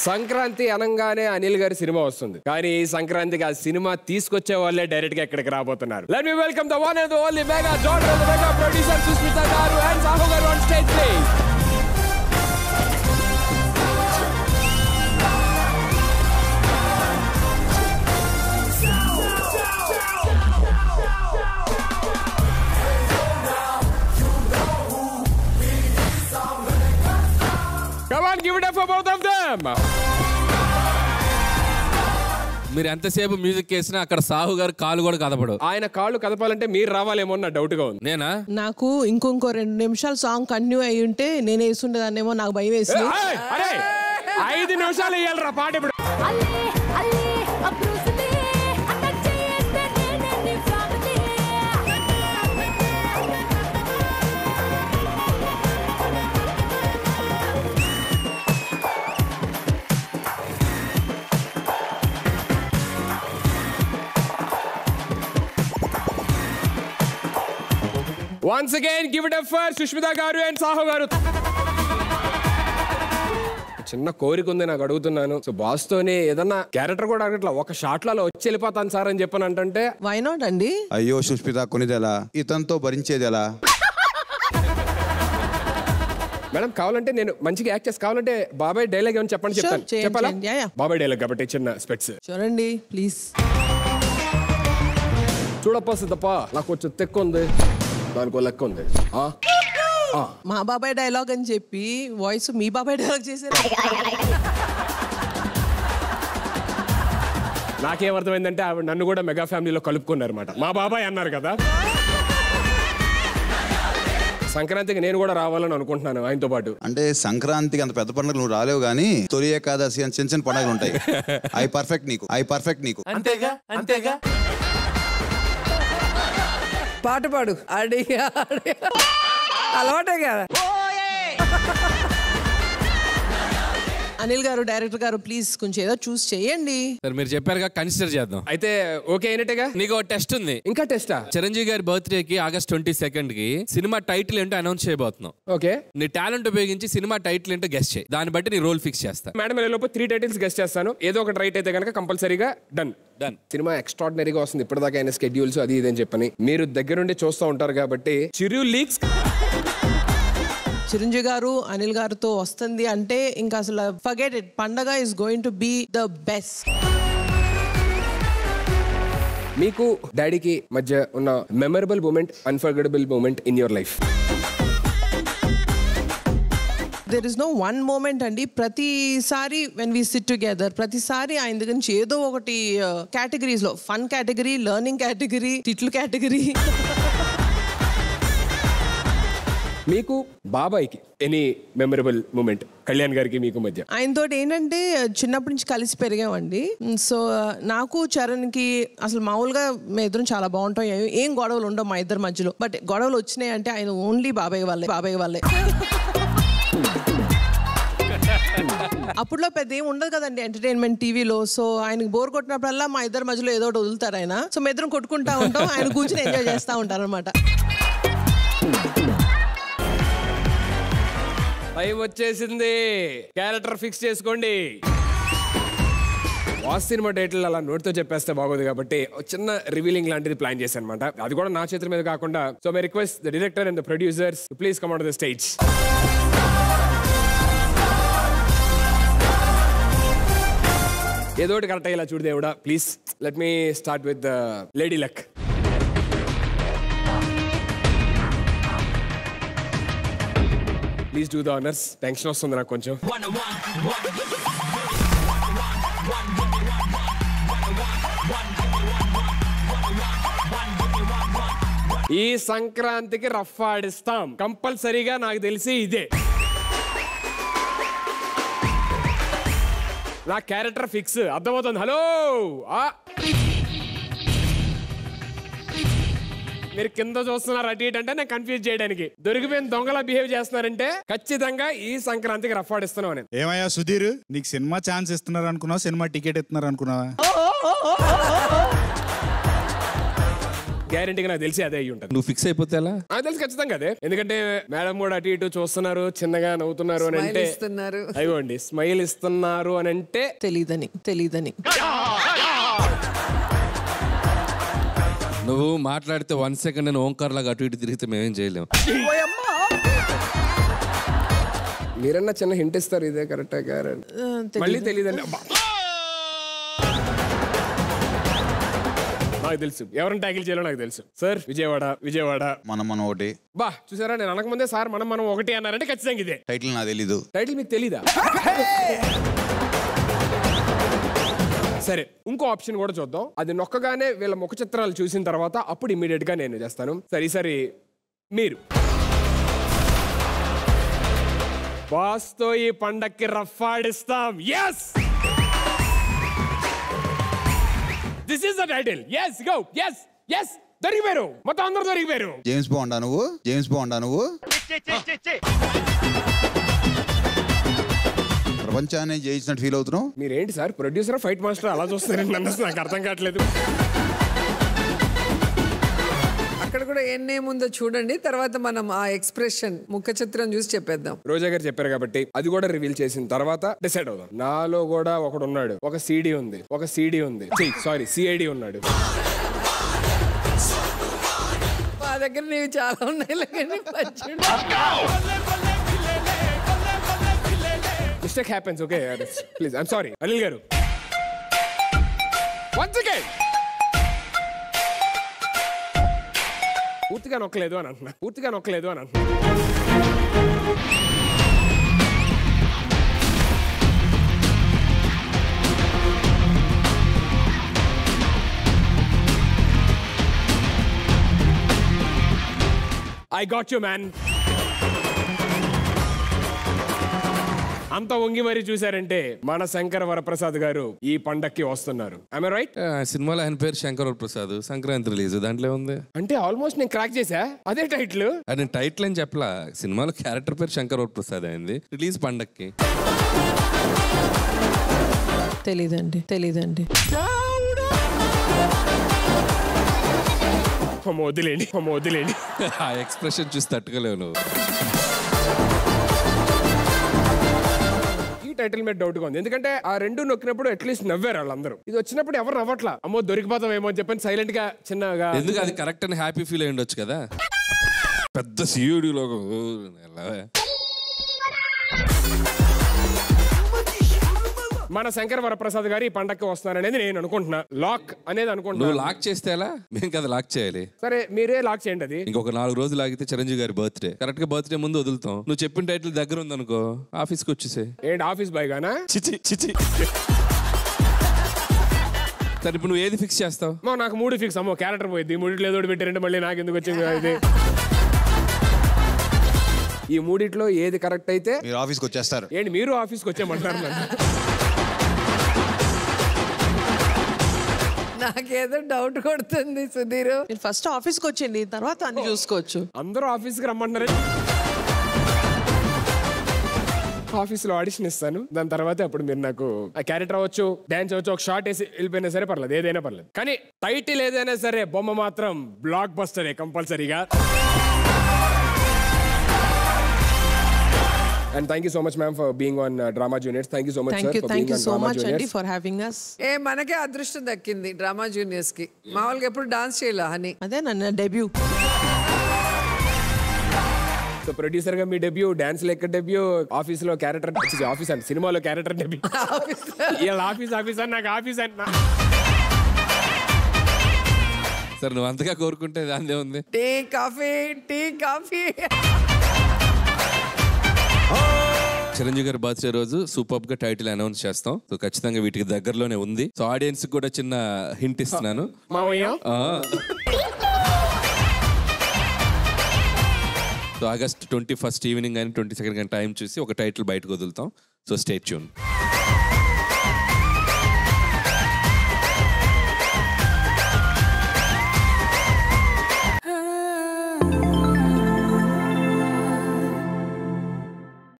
సంక్రాంతి అనగానే అనిల్ గారి సినిమా వస్తుంది, కానీ ఈ సంక్రాంతికి ఆ సినిమా తీసుకొచ్చే వాళ్ళే డైరెక్ట్ గా ఇక్కడికి రాబోతున్నారు. Let me welcome the one and only mega daughter of the mega producer Sushmita గారు అండ్ సాహు గారు on stage please. Come on, give it up for both of them. మీరు ఎంతసేపు మ్యూజిక్ వేసినా అక్కడ సాహు గారు కాలు కూడా కదపడు. ఆయన కాళ్ళు కదపాలంటే మీరు రావాలేమో అన్న డౌట్ గా ఉంది. నేనా? నాకు ఇంకో 2 నిమిషాలు సాంగ్ కంటిన్యూ అయ్యి ఉంటే నేను వేస్తుండేదాన్నేమో, నాకు భయం వేసింది. 5 నిమిషాలు వేయాలరా పాట ఇప్పుడు. Once again, give it up for Sushmita గారు అండ్ సాహు గారు. చిన్న కోరిక ఉంది నాకు, అడుగుతున్నాను. సో బాస్ తోనే ఏదన్నా క్యారెక్టర్ కూడా అడగట్లా, ఒక షాట్ లలో వచ్చి వెళ్ళిపోతాను సార్ అని చెప్పని అంటే వై నాట్ అండి? అయ్యో సుష్మిత కొనిదెలా, ఇతనితో భరించేది ఎలా? మేడం కావాలంటే నేను మంచిగా యాక్ట్ చేసి కావాలంటే బాబాయ్ డైలాగ్ ఏమని చెప్పండి, చెప్తాను. చెప్పాలా? బాబాయ్ డైలాగ్ కాబట్టి చిన్న స్పెట్స్ చూడండి ప్లీజ్. చూడప్ప సిద్ధప్ప, నాకు కొంచెం తెక్కు ఉంది, దానికో లెక్క ఉంది. మా బాబాయ్ డైలాగ్ అని చెప్పి వాయిస్ మీ బాబాయ్ డైలాగ్ చేశారు. నాకేమర్థమైందంటే ఆవిడ నన్ను కూడా మెగా ఫ్యామిలీలో కలుపుకున్నారు అనమాట. మా బాబాయ్ అన్నారు కదా. సంక్రాంతికి నేను కూడా రావాలని అనుకుంటున్నాను ఆయనతో పాటు. అంటే సంక్రాంతికి అంత పెద్ద పండుగలు నువ్వు రాలేవు, కానీ తొలి ఏకాదశి అని చిన్న చిన్న పండుగలు ఉంటాయి. ఐ పర్ఫెక్ట్ నీకు అంతేగా అంతేగా. పాట పాడు, అలవాటే కదా. అనిల్ గారు, డైరెక్టర్ గారు, ప్లీజ్ కొంచెం ఏదో చూస్ చేయండి. సరే మీరు చెప్పారుగా, కన్సిడర్ చేద్దాం. అయితే ఓకే అయినట్టుగా. నీకు ఒక టెస్ట్ ఉంది. ఇంకా టెస్టా? చిరంజీవి గారి బర్త్డే కి August 22 కి సినిమా టైటిల్ ఏంటో అనౌన్స్ చేయబోతున్నాం. ఓకే, నీ టాలెంట్ ఉపయోగించి సినిమా టైటిల్ ఏంటో గెస్ట్ చేయి, దాన్ని బట్టి నీ రోల్ ఫిక్స్ చేస్తా. మేడం లోపు 3 టైటిల్స్ గెస్ట్ చేస్తాను, ఏదో ఒకటి రైట్ అయితే కనుక కంపల్సరీగా డన్. సినిమా ఎక్స్ట్రాడినరీగా వస్తుంది ఇప్పటిదాకా అయిన స్కెడ్యూల్స్ అది ఇది అని చెప్పని మీరు దగ్గరుండి చూస్తూ ఉంటారు కాబట్టి. చిరు లీక్స్ చిరంజీవి గారు అనిల్ గారితో వస్తుంది అంటే ఇంకా అసలు ఫర్గెట్ ఇట్, పండగ is going to be the best. మీకు డాడీకి మధ్య ఉన్న memorable moment, unforgettable moment in your life? There is no one moment అండి. ప్రతిసారి వెన్ వీ సిట్ టుగెదర్, ప్రతిసారి ఆయన దగ్గర నుంచి ఏదో ఒకటి కేటగిరీస్ లో, ఫన్ కేటగిరీ, లెర్నింగ్ కేటగిరీ, తిట్లు కేటగిరీ. మీకు బాబాయ్కి ఎనీ మెమరబుల్ మూమెంట్ కళ్యాణ్ గారికి మీకు మధ్య? ఆయనతో ఏంటంటే చిన్నప్పటి నుంచి కలిసి పెరిగామండి. సో నాకు చరణ్కి అసలు మామూలుగా మేము ఇద్దరం చాలా బాగుంటాం, ఏం గొడవలు ఉండవు మా ఇద్దరి మధ్యలో. బట్ గొడవలు వచ్చినాయి అంటే ఆయన ఓన్లీ బాబాయ్ వాళ్ళే. అప్పుడులో పెద్ద ఏం ఉండదు కదండి ఎంటర్టైన్మెంట్ టీవీలో. సో ఆయనకు బోర్ కొట్టినప్పుడల్లా మా ఇద్దరి మధ్యలో ఏదో ఒకటి వదులుతారు ఆయన. సో మేము ఇద్దరం కొట్టుకుంటా ఉంటాం, ఆయన కూర్చొని ఎంజాయ్ చేస్తూ ఉంటారు అనమాట. టైం వచ్చేసింది, క్యారెక్టర్ ఫిక్స్ చేసుకోండి. వాస్ సినిమా టైటిల్ అలా నోటితో చెప్పేస్తే బాగోదు కాబట్టి చిన్న రివీలింగ్ లాంటిది ప్లాన్ చేశాను అనమాట. అది కూడా నా చేతుల మీద కాకుండా. So my request the director and the producers please come on to the stage. ఏదోటి కరెక్ట్ అయ్యేలా చూడు దేవుడా please. Let me start with the lady luck. Please do the honours. Tension వస్తుంది నాకు కొంచెం. ఈ సంక్రాంతికి రఫ్ ఆడిస్తాం కంపల్సరీగా, నాకు తెలిసి ఇదే. నా క్యారెక్టర్ ఫిక్స్, అర్థమవుతుంది. హలో, మీరు కింద చూస్తున్నారు అటు ఇటు అంటే నేను కన్ఫ్యూజ్ చేయడానికి. దొరికిపోయిన దొంగలా బిహేవ్ చేస్తున్నారంటే ఖచ్చితంగా ఈ సంక్రాంతికి రఫ్ ఆడిస్తున్నావు నేను. ఏమయ్యా సుధీర్, నీకు సినిమా ఛాన్స్ ఇస్తున్నారు అనుకున్నావా, సినిమా టికెట్ ఇస్తున్నారు అనుకున్నావా? గ్యారెంటీగా నాకు తెలిసి అదే అయ్యి ఉంటుంది. నువ్వు ఫిక్స్ అయిపోతే ఎలా? నాకు తెలిసి ఖచ్చితంగా అదే. ఎందుకంటే మేడం కూడా అటు ఇటు చూస్తున్నారు, చిన్నగా నవ్వుతున్నారు అని అంటే, అయ్యోండి స్మైల్ ఇస్తున్నారు అని అంటే తెలీదని నువ్వు మాట్లాడితే 1 సెకండ్ నేను ఓంకార్ లాగా అటు ఇటు తిరిగితే మేమేం చేయలేము. మీరన్నా చిన్న హింట్ ఇస్తారు, ఇదే కరెక్టా గారు మళ్ళీ తెలియదండి. నాకు తెలుసు ఎవరిని ట్యాకిల్ చేయాలో నాకు తెలుసు సార్. విజయవాడ మనం ఒకటి. బా చూసారా, నేను అనకముందే సార్ మనం ఒకటి అన్నారంటే ఖచ్చితంగా ఇదే టైటిల్ నాకు తెలీదు. టైటిల్ మీకు తెలీదా? సరే, ఇంకో ఆప్షన్ కూడా చూద్దాం. అది నొక్కగానే వీళ్ళ ముఖ చిత్రాలు చూసిన తర్వాత అప్పుడు ఇమీడియట్ గా నేను చేస్తాను. సరే మీరు బాస్ తో ఈ పండక్కి రఫాడిస్తాం. yes this is the title. yes go yes దొరికిపోయారు, మొత్తం అందరూ దొరికిపోయారు. జేమ్స్ బాండా నువ్వు ప్రపంచాన్ని జయించినట్టు ఫీల్ అవుతున్నావు. మీరేంటి సార్ ప్రొడ్యూసర్ ఫైట్ మాస్టర్ అలా చూస్తారండి నన్ను? నాకు అర్థం కావట్లేదు. అక్కడ కూడా ఏముందో చూడండి, తర్వాత మనం ఆ ఎక్స్ప్రెషన్ ముఖ చిత్రం చూసి చెప్పేద్దాం. రోజా గారు చెప్పారు కాబట్టి అది కూడా రివీల్ చేసిన తర్వాత డిసైడ్ అవుదాం. నాలో కూడా ఒకడు ఉన్నాడు, ఒక సిడి ఉంది, సిఐడి ఉన్నాడు. మా దగ్గర నీవి చాలా ఉన్నాయి. Mistake happens. Okay please I'm sorry. Anil గారు వన్స్ అగైన్ పూర్తిగా నొక్కలేదు అని అంటున్నా. I got you, man. అంత వంగి మరి చూసారంటే మన శంకర వరప్రసాద్ గారు ఈ పండక్కి వస్తున్నారు. Am I right? సినిమాలో ఆయన పేరు శంకర్ వరప్రసాద్, సంక్రాంతి రిలీజ్, దాంట్లో ఉంది. అంటే ఆల్మోస్ట్ నేను క్రాక్ చేసా. అదే టైటిల్. నేను టైటిల్ అని చెప్పలా, సినిమాలో క్యారెక్టర్ పేరు శంకర్ వరప్రసాద్ అయింది, రిలీజ్ పండక్కి. తెలీదండి. వదిలేండి. ఆ ఎక్స్ప్రెషన్ చూసి తట్టుకోలేవు నువ్వు. టైటిల్ మీద డౌట్ గా ఉంది, ఎందుకంటే ఆ రెండు నొక్కినప్పుడు అట్లీస్ట్ నవ్వారు వాళ్ళందరూ. ఇది వచ్చినప్పుడు ఎవరు నవ్వట్లా. అమ్మో దొరికిపోతామేమో అని చెప్పని సైలెంట్ గా చిన్నగా. ఎందుకు అది కరెక్ట్ అని హ్యాపీ ఫీల్ అయ్యి ఉండొచ్చు కదా. పెద్ద సియుడిలో మన శంకర వరప్రసాద్ గారు ఈ పండక్కి వస్తున్నారనేది నేను అనుకుంటున్నా. లాక్ అనేది అనుకుంటున్నా. నువ్వు లాక్ చేస్తే ఎలా? మేము కదా లాక్ చేయాలి. సరే మీరే లాక్ చేయండి. అది ఇంకొక 4 రోజులు ఆగితే చిరంజీవి గారి బర్త్డే, కరెక్ట్ గా బర్త్డే ముందు వదులుతాం. నువ్వు చెప్పిన టైటిల్ దగ్గర ఉంది అనుకో, ఆఫీస్కి వచ్చేసే. ఏంటి ఆఫీస్ బాయ్ గానా? చిచి సరే ఇప్పుడు నువ్వు ఏది ఫిక్స్ చేస్తావు? నాకు 3 ఫిక్స్. అమ్మో క్యారెక్టర్ పోయింది. 3 ఏదో పెట్టారంటే మళ్ళీ నాకు ఎందుకు వచ్చింది ఇది? ఈ 3 ఏది కరెక్ట్ అయితే మీరు ఆఫీస్కి వచ్చేస్తారు. ఏంటి మీరు ఆఫీస్కి వచ్చేయమంటారు నన్ను? నాకేదో డౌట్ కొడుతుంది సుధీర్. మీరు ఫస్ట్ ఆఫీస్కి వచ్చేయండి, తర్వాత అన్ని చూసుకోవచ్చు. అందరూ ఆఫీస్కి రమ్మంటారండి. ఆఫీస్లో ఆడిషన్ ఇస్తాను, దాని తర్వాత అప్పుడు మీరు నాకు ఆ క్యారెక్టర్ అవ్వచ్చు, డాన్స్ అవ్వచ్చు, ఒక షార్ట్ వేసి వెళ్ళిపోయినా సరే పర్లేదు, ఏదైనా పర్లేదు. కానీ టైటిల్ ఏదైనా సరే బొమ్మ మాత్రం బ్లాక్ బస్టరే కంపల్సరీగా. And thank you so much, ma'am, for being on Drama Juniors. Thank you so much, sir, for being on so Drama much, Juniors. Andy, for having us. మనకే అదృష్టం దక్కింది డ్రామా జూనియర్స్ కి. మామూలుగా ఎప్పుడు డాన్స్ చేయలే honey. అదే నన్ను debut. So producer గా మీ డెబ్యూ, డాన్స్ లెక్క డెబ్యూ, ఆఫీస్ లో క్యారెక్టర్, ఆఫీస్ అండ్ సినిమాలో క్యారెక్టర్ డెబ్యూ. ఆఫీస్ అని నాకు ఆఫీస్ అంటున్నా. సరే నువ్వు అంతగా కోరుకుంటే దాందే ఉంది. Tea coffee. చిరంజీవి గారి బర్త్డే రోజు సూపర్ గా టైటిల్ అనౌన్స్ చేస్తాం. సో ఖచ్చితంగా వీటికి దగ్గరలోనే ఉంది. సో ఆడియన్స్ కూడా చిన్న హింట్ ఇస్తున్నాను. సో ఆగస్ట్ 21 ఈవినింగ్ కానీ 22 టైం చూసి ఒక టైటిల్ బయటకు వదులుతాం. So stay tune.